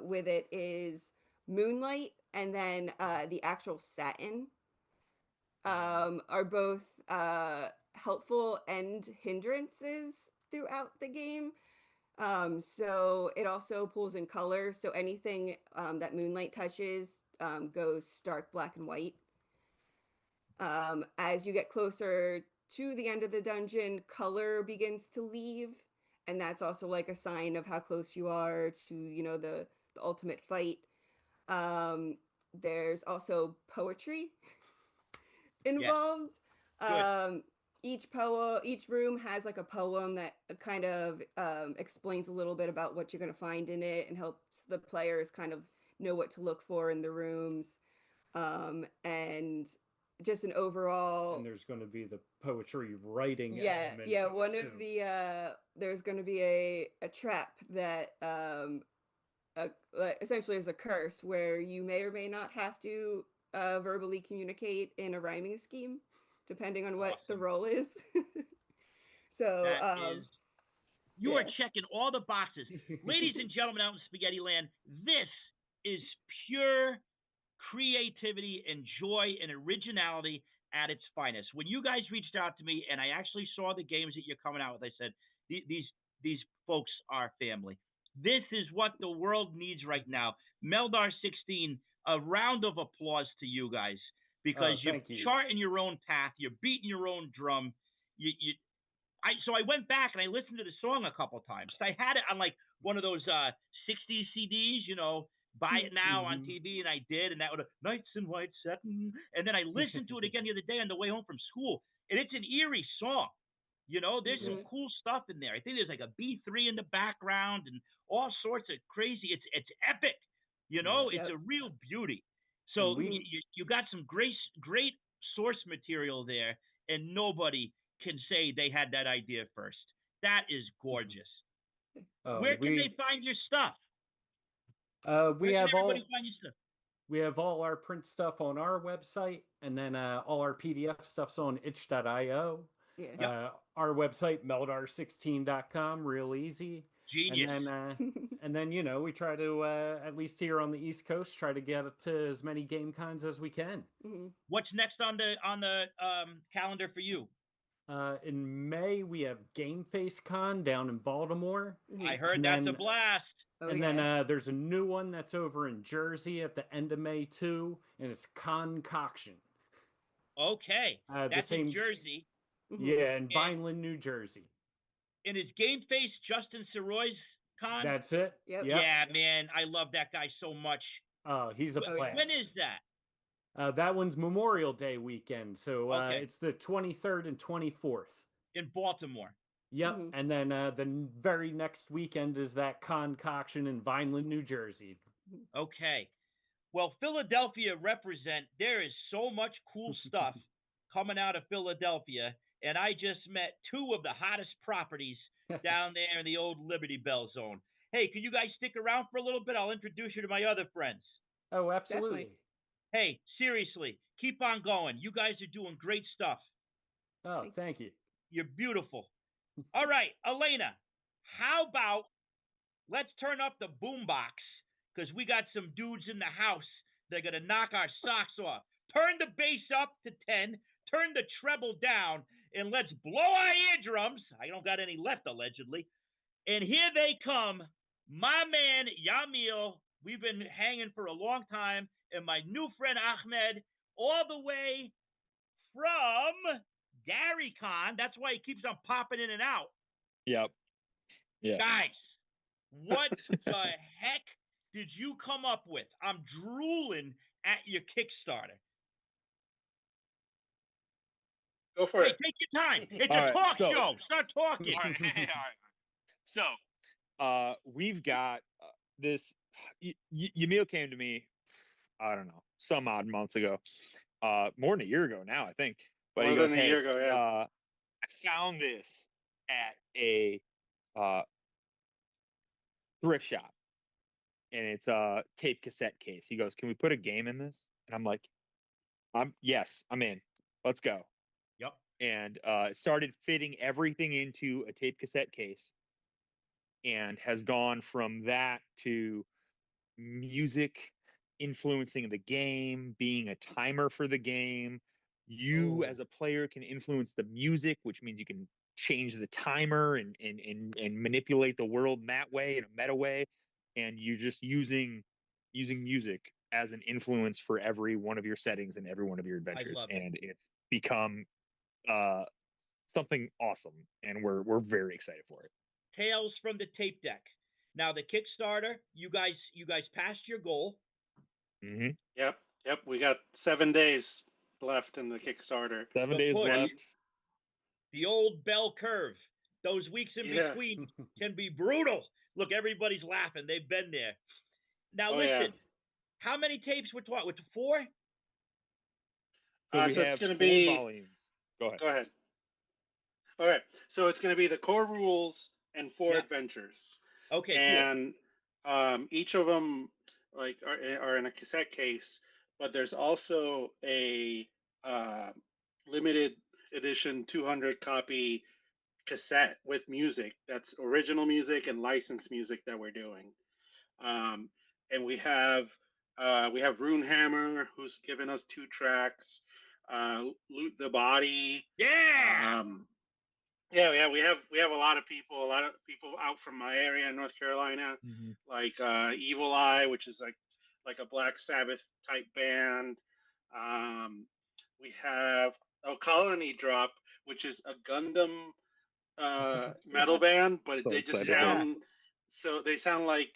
with it is moonlight, and then the actual satin are both helpful and hindrances throughout the game. So it also pulls in color. So anything that moonlight touches goes stark black and white. As you get closer to the end of the dungeon, color begins to leave, and that's also like a sign of how close you are to, the ultimate fight. Um, there's also poetry Yes, involved. good. Each room has like a poem that kind of explains a little bit about what you're going to find in it and helps the players kind of know what to look for in the rooms. And just an overall, And there's going to be the poetry writing yeah, element yeah. to it One of too. the there's going to be a trap that essentially is a curse where you may or may not have to verbally communicate in a rhyming scheme, depending on what the Awesome. role is. So, That is, you are yeah. checking all the boxes. Ladies and gentlemen out in Spaghetti Land, this is pure creativity and joy and originality at its finest. When you guys reached out to me and I actually saw the games that you're coming out with, I said, these folks are family. This is what the world needs right now. Meldar 16, a round of applause to you guys because you're Thank you. charting your own path, you're beating your own drum. So I went back and I listened to the song a couple times. I had it on like one of those 60s CDs, buy it now on TV, and I did, and that would Nights in White Satin, and then I listened to it again the other day on the way home from school, and it's an eerie song. There's some cool stuff in there. I think there's like a B3 in the background and all sorts of crazy. It's epic. It's Yep. a real beauty. And So you got some great source material there, and nobody can say they had that idea first. That is gorgeous. Where can they find your stuff? We Where can have everybody find your stuff? We have all our print stuff on our website, and then all our PDF stuff's on itch.io. Yeah. Yep. Our website, meldar16.com, real easy. Genius. And then we try to, at least here on the East Coast, try to get to as many game cons as we can. What's next on the calendar for you? In May, we have Game Face Con down in Baltimore. I heard that's a blast. And then there's a new one that's over in Jersey at the end of May too, and it's Concoction. Okay, that's in Jersey. Yeah, in Vineland, New Jersey. And is Game Face Justin Siroy's con? That's it. Yep. Yeah, man, I love that guy so much. Oh, he's a blast. When is that? That one's Memorial Day weekend, so it's the 23rd and 24th. In Baltimore. Yep, and then the very next weekend is that Concoction in Vineland, New Jersey. Okay. Well, Philadelphia represent, there is so much cool stuff coming out of Philadelphia, and I just met two of the hottest properties down there in the old Liberty Bell zone. Hey, can you guys stick around for a little bit? I'll introduce you to my other friends. Oh, absolutely. Definitely. Hey, seriously, keep on going. You guys are doing great stuff. Oh, thank you. You're beautiful. All right, Elena, how about let's turn up the boombox because we got some dudes in the house that are going to knock our socks off. Turn the bass up to 10, turn the treble down, and let's blow our eardrums. I don't got any left, allegedly. And here they come, my man, Yamil. We've been hanging for a long time, and my new friend, Ahmed, all the way from Gary Con. That's why he keeps on popping in and out. Yep. Yeah. Guys, what the heck did you come up with? I'm drooling at your Kickstarter. Go for it. Take your time. It's a talk show. Start talking. All right. So we've got Yamil came to me, I don't know, some odd months ago, more than a year ago now, I think. But More he goes, than a "Hey, year ago, yeah. I found this at a thrift shop, and it's a tape cassette case." He goes, "Can we put a game in this?" And I'm like, yes, I'm in. Let's go." Yep. And started fitting everything into a tape cassette case, and has gone from that to music influencing the game, being a timer for the game. You as a player can influence the music, which means you can change the timer and manipulate the world in that way, in a meta way. And you're just using music as an influence for every one of your settings and every one of your adventures. love it. And it's become something awesome, and we're very excited for it. Tales from the Tape Deck. Now the Kickstarter, you guys passed your goal. Mm-hmm. Yep. We got 7 days left in the Kickstarter. 7 days push. left. The old bell curve. Those weeks in Yeah. between can be brutal. Look, everybody's laughing. They've been there. Now Oh, listen, yeah. how many tapes we're talking? With 4? So we So have it's going to 4 be. volumes. Go ahead. Go ahead. All right. So it's going to be the core rules and 4 Yeah. adventures. Okay, And each of them are in a cassette case, but there's also a limited edition 200 copy cassette with music. That's original music and licensed music that we're doing. And we have Runehammer, who's given us 2 tracks. Loot the Body. cool. Yeah. Yeah, we have a lot of people out from my area in North Carolina, Mm-hmm. like Evil Eye, which is like a Black Sabbath type band. We have Colony Drop, which is a Gundam metal band, but So they just excited. sound like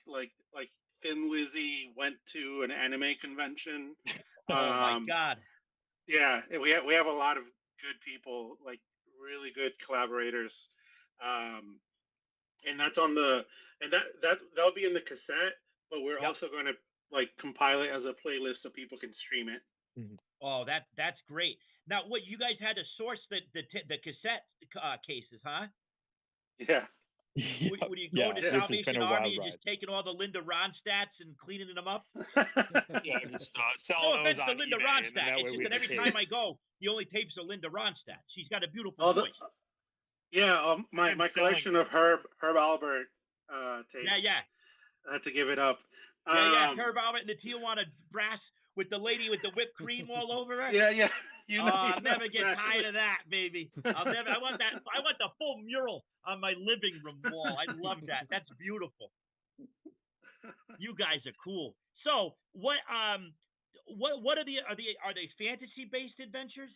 Thin Lizzy went to an anime convention. Oh my God. Yeah, we have a lot of good people, like really good collaborators, and that's on the and that'll be in the cassette, but we're Yep. also going to like compile it as a playlist so people can stream it. Mm-hmm. Oh, that's great. Now, what you guys had to source the cassette cases, huh? Yeah. Yep. Would you go to Which has been Salvation a wild Army and ride. just taking all the Linda Ronstats and cleaning them up? Yeah, just selling No those offense on to Linda eBay, and then Ronstadt. that It's way just we that have every the time case. I go, the only tapes are Linda Ronstadt. She's got a beautiful Oh, voice. my Been collection selling of Herb Albert tapes. Yeah. I had to give it up. Yeah. Herb Albert and the Tijuana Brass with the lady with the whipped cream all over her. Yeah. I'll never get exactly. tired of that, baby. I want that. I want the full mural on my living room wall. I love that. That's beautiful. You guys are cool. So what are they fantasy based adventures?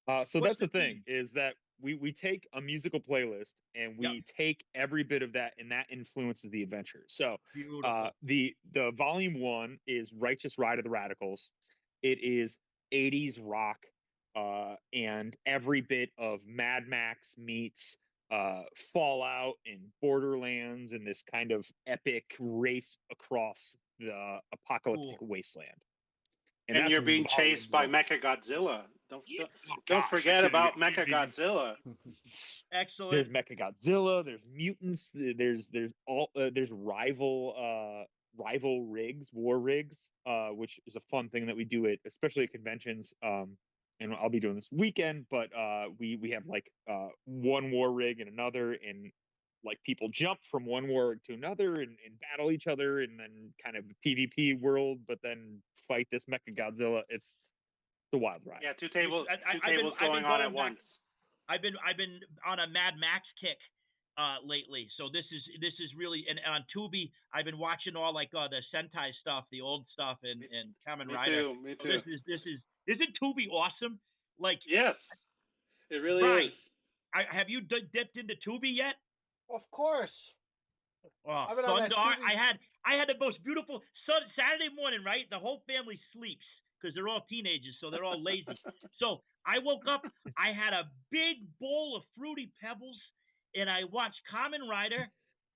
So What's that's the the thing, theme? is that we take a musical playlist and we Yep. take every bit of that, and that influences the adventure. So Beautiful. the volume 1 is Righteous Ride of the Radicals. It is 80s rock, and every bit of Mad Max meets Fallout and Borderlands, and this kind of epic race across the apocalyptic wasteland. And that's you're being volume chased by 1. Mechagodzilla. Don't Gosh, forget I couldn't about Mechagodzilla. Excellent. There's Mechagodzilla. There's mutants. There's rival rigs, war rigs, which is a fun thing that we do at especially at conventions. And I'll be doing this weekend, but we have like one war rig and another, and like people jump from one war to another and battle each other, and then kind of PvP world, but then fight this Mechagodzilla. It's the wild ride. Yeah, two tables I've going been on going at back. once. I've been on a Mad Max kick lately, so this is really and on Tubi I've been watching all like the Sentai stuff, the old stuff, and Kamen Rider. Me So too. isn't Tubi awesome? Like Yes, it really right. is. Have you dipped into Tubi yet? Of course. Oh, I've been on that Sundar, Tubi. I had the most beautiful Saturday morning, right? The whole family sleeps because they're all teenagers, so they're all lazy. So I woke up, I had a big bowl of Fruity Pebbles, and I watched Kamen Rider,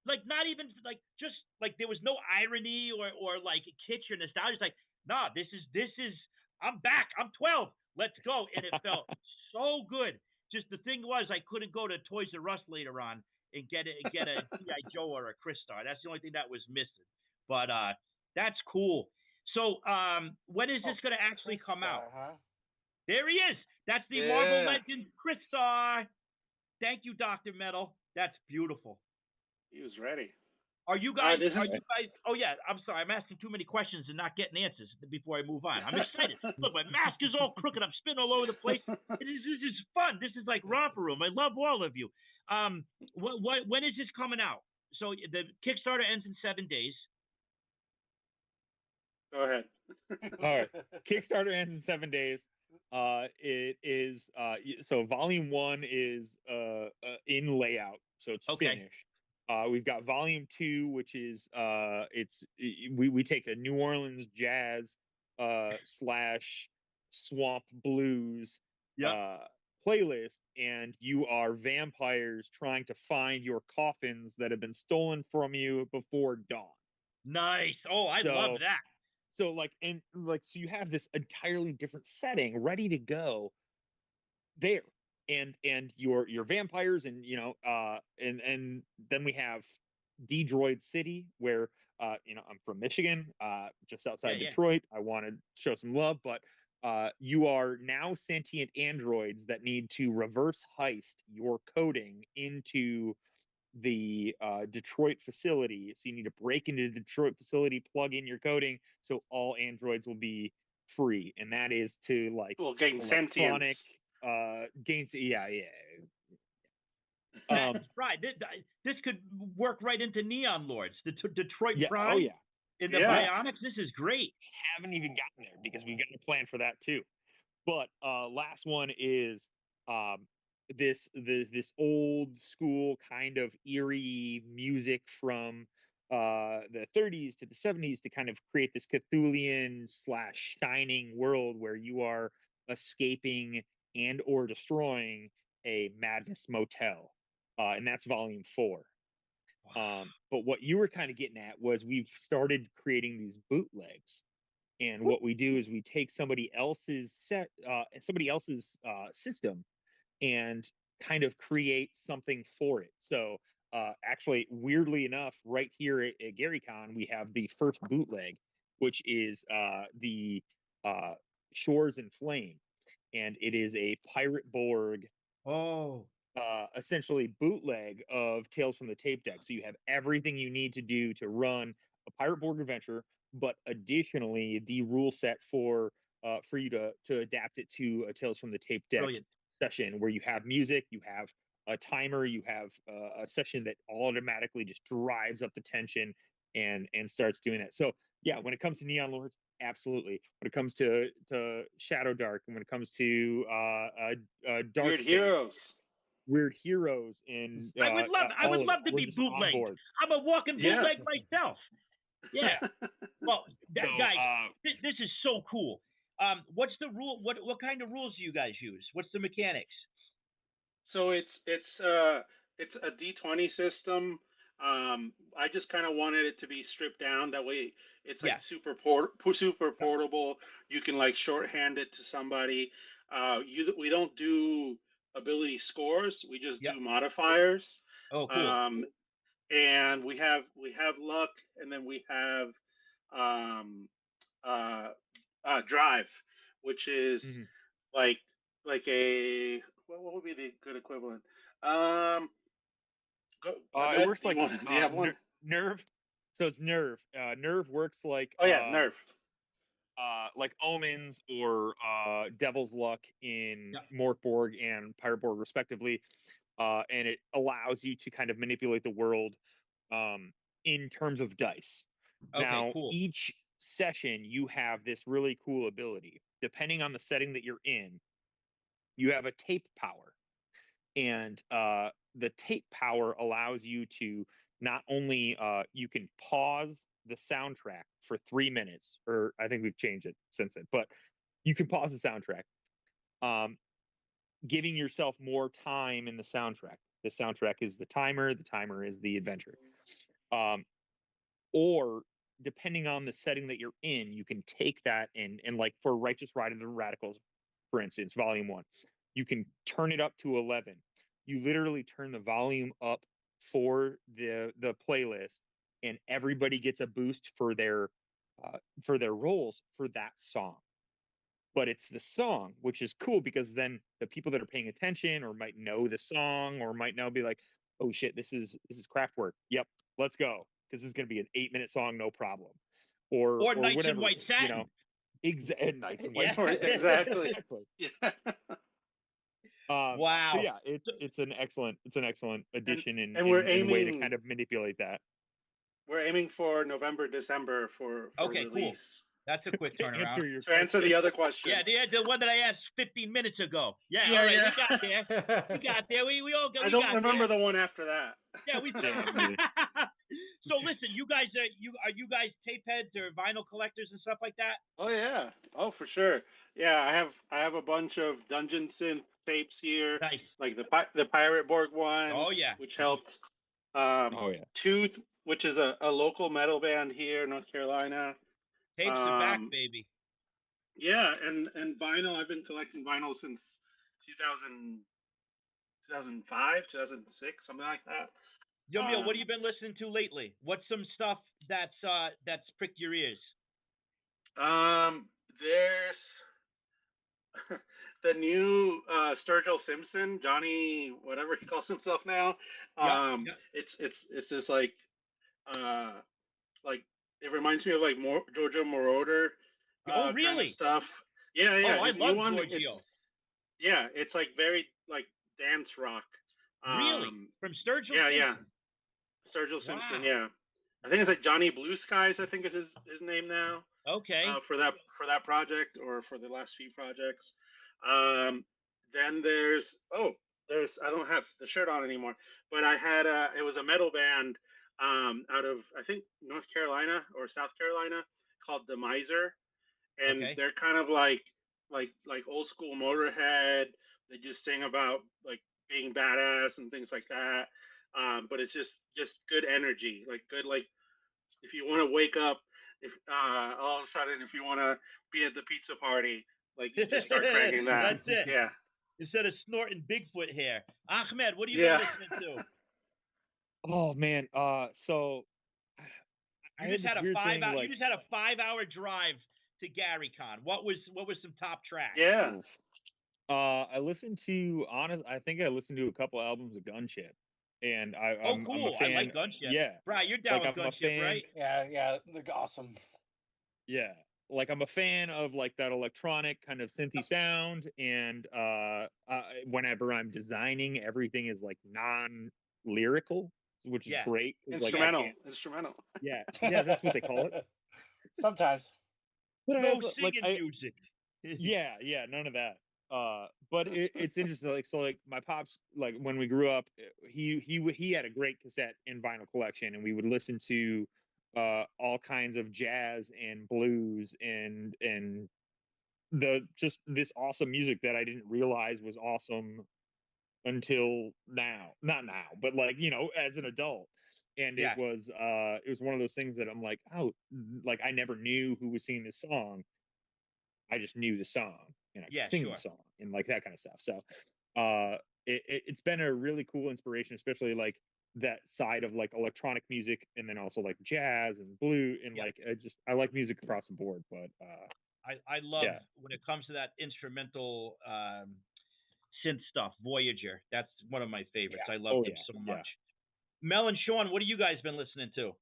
like not even like just like there was no irony or like kitsch or nostalgia. It's like, nah, this is I'm back. I'm 12. Let's go. And it felt so good. Just the thing was I couldn't go to Toys R Us later on and get a G.I. Joe or a Crystar. That's the only thing that was missing. But that's cool. So when is this gonna actually come out? Huh? There he is. That's the Marvel Yeah. Legends Crystar. Thank you, Dr. Metal. That's beautiful. He was ready. Are you guys? This Are is you guys? Oh yeah. I'm sorry. I'm asking too many questions and not getting answers before I move on. I'm excited. Look, my mask is all crooked. I'm spinning all over the place. This is fun. This is like romper room. I love all of you. When is this coming out? So the Kickstarter ends in 7 days. Go ahead. All right. Kickstarter ends in 7 days. It is so volume 1 is in layout, so it's Okay. finished. We've got volume 2, which is we take a New Orleans jazz slash swamp blues Yep. playlist, and you are vampires trying to find your coffins that have been stolen from you before dawn. Nice. Oh, I So- love that. So so you have this entirely different setting ready to go there, and your vampires, and and then we have Detroit City, where I'm from Michigan, just outside Yeah. Detroit. I want to show some love, but you are now sentient androids that need to reverse heist your coding into the Detroit facility. So you need to break into the Detroit facility, plug in your coding, so all androids will be free. And that is to like Well, gain electronic sentience. gains. Yeah. That's right. This could work right into Neon Lords, the Detroit Yeah. Pride, Oh yeah. and the Yeah. Bionics. This is great. Haven't even gotten there because we've got a plan for that too. But last one is this old school kind of eerie music from the 30s to the 70s to kind of create this Cthulhian slash shining world where you are escaping and or destroying a madness motel, and that's volume 4. But what you were kind of getting at was we've started creating these bootlegs, and what we do is we take somebody else's system and kind of create something for it. So actually, weirdly enough, right here at GaryCon, we have the first bootleg, which is the Shores in Flame, and it is a Pirate Borg Oh, essentially bootleg of Tales from the Tape Deck. So you have everything you need to do to run a Pirate Borg adventure, but additionally the rule set for you to adapt it to a Tales from the Tape Deck brilliant. session, where you have music, you have a timer, you have a session that automatically just drives up the tension and starts doing it. So yeah, when it comes to Neon Lords, absolutely. When it comes to Shadow Dark, and when it comes to Dark Weird Space, Heroes. Weird Heroes, and I would love. I all would of love it. to We're be just on bootlegged. board. I'm a walking Yeah. bootleg myself. Yeah. Well, So, guys, this is so cool. What's the rule? What kind of rules do you guys use? What's the mechanics? So it's a D20 system. I just kind of wanted it to be stripped down. That way, it's like Yeah. super portable. You can like shorthand it to somebody. We don't do ability scores. We just Yep. do modifiers. Oh, cool. And we have luck, and then we have um, drive, which is Mhm. like a what would be the good equivalent? Um, It Ahmed, works do you like want? Do you have one? Nerve. So it's Nerve. Nerve works like Oh yeah, nerve. like Omens or Devil's Luck in Yep. Morkborg and Pirate Borg, respectively, and it allows you to kind of manipulate the world in terms of dice. Okay, Now, cool. each session you have this really cool ability. Depending on the setting that you're in, you have a tape power, and the tape power allows you to not only you can pause the soundtrack for 3 minutes, or I think we've changed it since then, but you can pause the soundtrack, giving yourself more time in the soundtrack. The soundtrack is the timer. The timer is the adventure. Or depending on the setting that you're in, you can take that and like for Righteous Ride of the Radicals, for instance, Volume 1, you can turn it up to 11. You literally turn the volume up for the playlist, and everybody gets a boost for their rolls for that song. But it's the song, which is cool because then the people that are paying attention or might know the song or might now be like, oh shit, this is Kraftwerk. Yep, let's go. Because this is going to be an 8-minute song, no problem. Or Nights whatever in White it is, Satin. you know. Nights in White Yeah. Satin. Exactly. Yeah. Wow. So yeah, it's an excellent addition and we're in way to aiming- kind of manipulate that. We're aiming for November, December for Okay, cool. release. That's a quick turnaround. To answer the other question. Yeah, the one that I asked 15 minutes ago. Yeah, Yeah, all right, yeah. we got there. We got there. We all got. I we don't got remember there. the one after that. Yeah, we. So listen, you guys are you guys tape heads or vinyl collectors and stuff like that? Oh yeah. Oh, for sure. Yeah, I have a bunch of Dungeon Synth tapes here, Nice. like the Pirate Borg one. Oh yeah. Which helped. Oh yeah. Tooth, which is a local metal band here in North Carolina. Tapes are back, baby. Yeah, and vinyl. I've been collecting vinyl since 2005, 2006, something like that. Yumio, what have you been listening to lately? What's some stuff that's pricked your ears? There's the new Sturgill Simpson, Johnny, whatever he calls himself now. Yep. It's this like it reminds me of like more Giorgio Moroder Oh, really? kind of stuff. Yeah, yeah. Oh, I his love new one, Giorgio. it's like very like dance rock. Really? From Sturgill Yeah, Simpson? yeah. Sturgill Simpson, Wow. yeah. I think it's like Johnny Blue Skies, I think is his name now. Okay. For that project or for the last few projects. Then there's I don't have the shirt on anymore, but I had it was a metal band out of I think North Carolina or South Carolina called The Miser, and Okay. they're kind of like old school Motorhead. They just sing about like being badass and things like that. But it's just good energy, like good like if you want to wake up, if all of a sudden if you want to be at the pizza party, like you just start cranking that. That's it. Yeah. Instead of snorting Bigfoot hair. Ahmed, what have you Yeah. been listening to? Oh man, so I You had just this had a weird thing, like, you just had a 5-hour drive to GaryCon. What was some top tracks? Yeah. oof. I listened to I think I listened to a couple albums of Gunship, and I'm cool. a fan. I like Gunship. Yeah, Right, you're down like with I'm a Gunship, fan. right? Yeah, they're awesome. Yeah, like I'm a fan of like that electronic kind of synthy sound, and whenever I'm designing, everything is like non-lyrical, which is Yeah. great. 'cause, like, I Instrumental. can't- Instrumental. yeah, that's what they call it. Sometimes. But I No also, like, singing music. yeah, none of that. But it's interesting. Like, so, like, my pops, like, when we grew up, he had a great cassette and vinyl collection, and we would listen to all kinds of jazz and blues and just this awesome music that I didn't realize was awesome until now. Not now, but like, as an adult. And Yeah. it was one of those things that I'm like, oh, like I never knew who was singing this song. I just knew the song and I could Yeah, sing sure. the song and like that kind of stuff. So it's been a really cool inspiration, especially like that side of like electronic music and then also like jazz and blue and Yeah. like I like music across the board. But I love Yeah. when it comes to that instrumental synth stuff, Voyager. That's one of my favorites. I love Oh, him yeah, so yeah. much. Mel and Sean, what have you guys been listening to?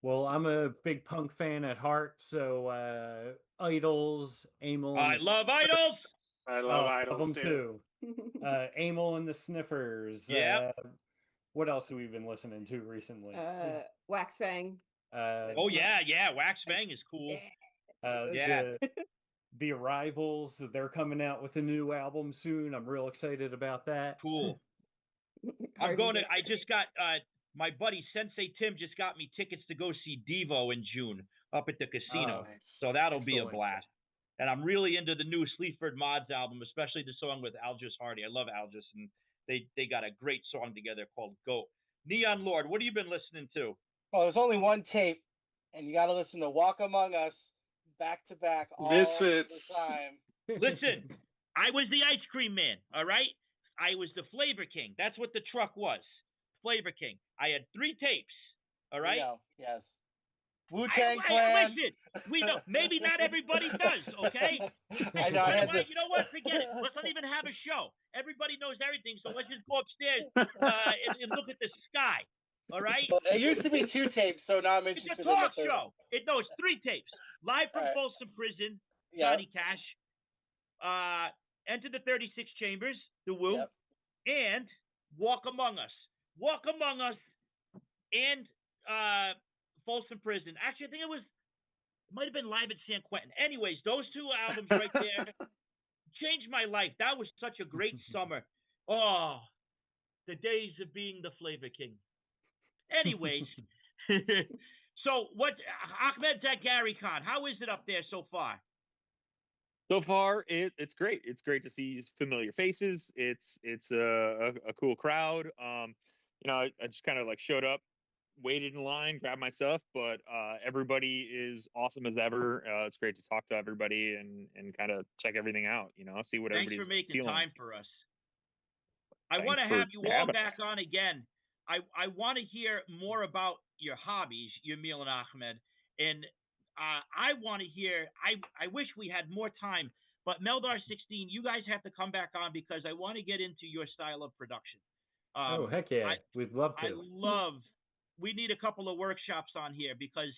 Well, I'm a big punk fan at heart, so Idols, Amel, I and the love Idols. I love love Idols them too. Amel and the Sniffers. Yeah. What else have we been listening to recently? Wax Fang. Oh yeah, Wax Bang is cool. Yeah. The Arrivals, they're coming out with a new album soon. I'm real excited about that. Cool. Harvey I Dent. just got my buddy Sensei Tim just got me tickets to go see Devo in June up at the casino. Oh, Nice. So that'll be a excellent. blast. And I'm really into the new Sleaford Mods album, especially the song with Algis Hardy. I love Algis, and They got a great song together called Goat. Neon Lord, what have you been listening to? Well, there's only one tape, and you got to listen to "Walk Among Us" back to back all Misfits. the time. Listen, I was the ice cream man, all right? I was the Flavor King. That's what the truck was. Flavor King. I had 3 tapes, all right? Yes. Wu-Tang Clan. Listen, we know maybe not everybody does, okay? I know. You know what? Forget it. Let's not even have a show. Everybody knows everything, so let's just go upstairs and look at the sky. All right? Well, it used to be 2 tapes, so now I'm It's a interested in the talk third. show. It's 3 tapes. Live from All right. Folsom Prison, Yeah. Johnny Cash. Enter the 36 Chambers, The Woo, Yep. and Walk Among Us. Walk Among Us and Folsom Prison. Actually, I think it might have been Live at San Quentin. Anyways, those 2 albums right there changed my life. That was such a great summer. Oh, the days of being the Flavor King. Anyways, so what? Ahmed Gary Khan, how is it up there so far? So far, it's great. It's great to see familiar faces. It's a cool crowd. I just kind of like showed up, waited in line, grabbed my stuff, but everybody is awesome as ever. It's great to talk to everybody and kind of check everything out. See what Thanks everybody's for making feeling. time for us. I Thanks want to for have you all having back us. on again. I want to hear more about your hobbies, Yamil and Ahmed, and I want to hear. I wish we had more time, but Meldar 16, you guys have to come back on because I want to get into your style of production. Oh, heck yeah. We'd love to. We need a couple of workshops on here because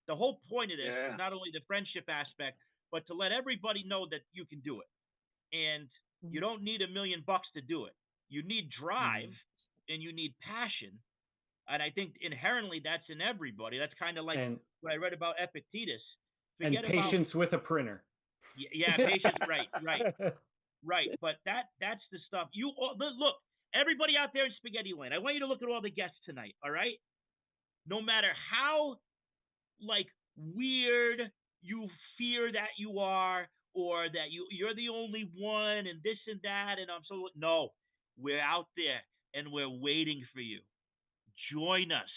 the whole point of this is not only the friendship aspect, but to let everybody know that you can do it. And you don't need $1 million to do it. You need drive and you need passion. And I think inherently that's in everybody. That's kind of like what I read about Epictetus. And patience with a printer. Yeah, patience. Right. But that's the stuff. Look, everybody out there in Spaghetti Land, I want you to look at all the guests tonight, all right? No matter how, like, weird you fear that you are or that you're the only one and this and that and no, we're out there and we're waiting for you. Join us.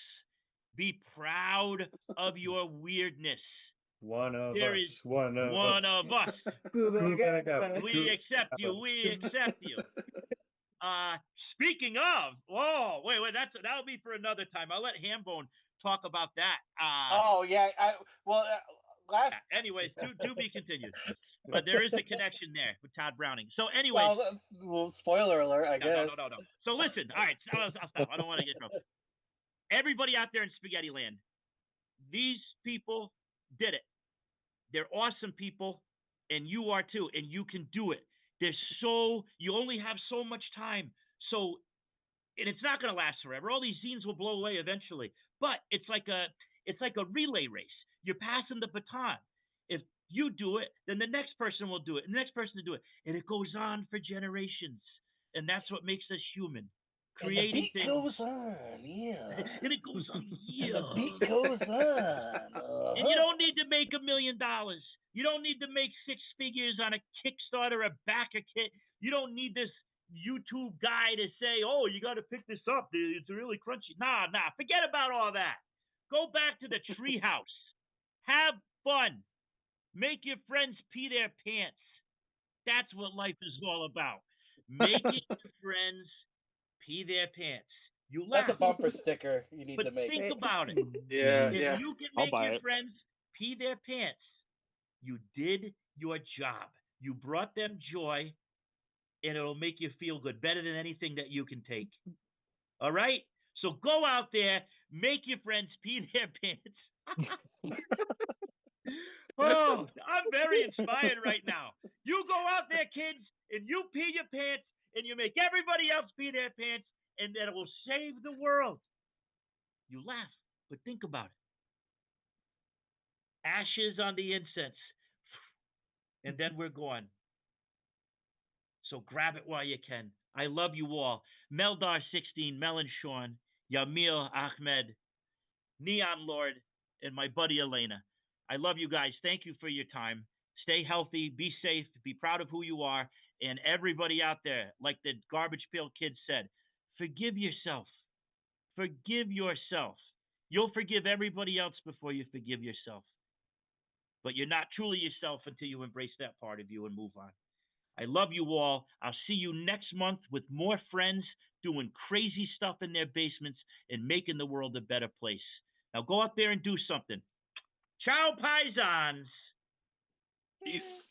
Be proud of your weirdness. One of There us. is one of us. We accept you. Speaking of, wait, that'll be for another time. I'll let Hambone talk about that. Anyways, to be continued. But there is a connection there with Todd Browning. So, anyways. Well, spoiler alert, I guess. No. So, listen. All right, I'll stop. I don't want to get in trouble. Everybody out there in Spaghetti Land, these people did it. They're awesome people, and you are too, and you can do it. You only have so much time. So, and it's not going to last forever. All these zines will blow away eventually. But it's like a relay race. You're passing the baton. If you do it, then the next person will do it, and the next person will do it, and it goes on for generations. And that's what makes us human. Creating and the beat things. goes on, yeah. And it goes on, yeah. And the beat goes on. And you don't need to make $1 million. You don't need to make 6 figures on a Kickstarter, a backer kit. You don't need this YouTube guy to say, oh, you got to pick this up. It's really crunchy. Nah. Forget about all that. Go back to the treehouse. Have fun. Make your friends pee their pants. That's what life is all about. Making your friends pee their pants. You laugh. That's a bumper sticker you need to make. Think about it. Yeah. If you can make your friends pee their pants, you did your job. You brought them joy, and it'll make you feel good, better than anything that you can take. All right? So go out there, make your friends pee their pants. Oh, I'm very inspired right now. You go out there, kids, and you pee your pants, and you make everybody else pee their pants, and that will save the world. You laugh, but think about it. Ashes on the incense, and then we're gone. So grab it while you can. I love you all. Meldar 16, Mel and Sean, Yamil Ahmed, Neon Lord, and my buddy Elena. I love you guys. Thank you for your time. Stay healthy, be safe, be proud of who you are, And everybody out there, like the Garbage Pail Kid said, forgive yourself. Forgive yourself. You'll forgive everybody else before you forgive yourself. But you're not truly yourself until you embrace that part of you and move on. I love you all. I'll see you next month with more friends doing crazy stuff in their basements and making the world a better place. Now go out there and do something. Ciao, paisans. Peace.